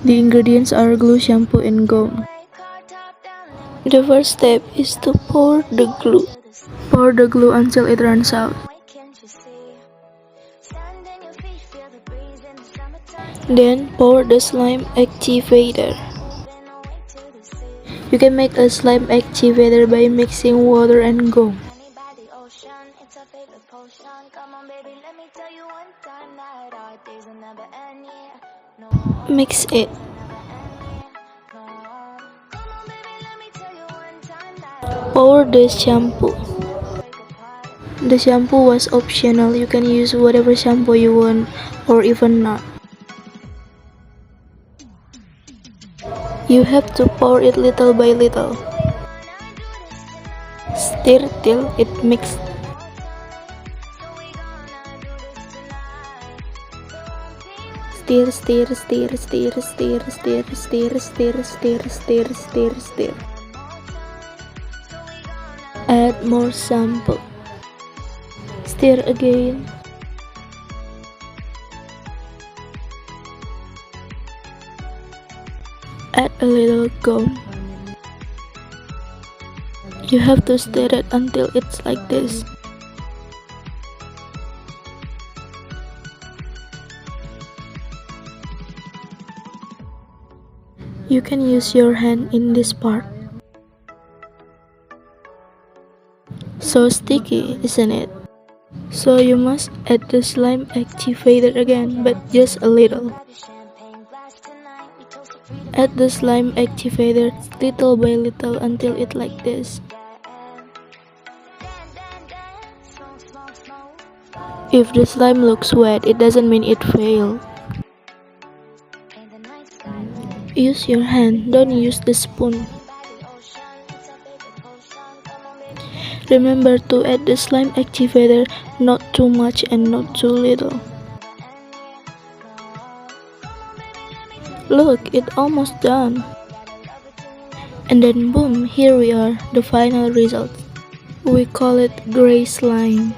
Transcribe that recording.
The ingredients are glue, shampoo, and gum. The first step is to pour the glue. Pour the glue until it runs out. Then pour the slime activator. You can make a slime activator by mixing water and gum. Mix it. Pour the shampoo. The shampoo was optional. You can use whatever shampoo you want or even not. You have to pour it little by little. Stir till it mixed. Stir, stir, stir, stir, stir, stir, stir, stir, stir, stir, stir, stir. Add more shampoo. Stir again. Add a little gum. You have to stir it until it's like this. You can use your hand in this part. So sticky, isn't it? So you must add the slime activator again, but just a little. Add the slime activator little by little until it like this. If the slime looks wet, it doesn't mean it failed. Use your hand, don't use the spoon. Remember to add the slime activator, not too much and not too little. Look, it's almost done. And then boom, here we are, the final result. We call it gray slime.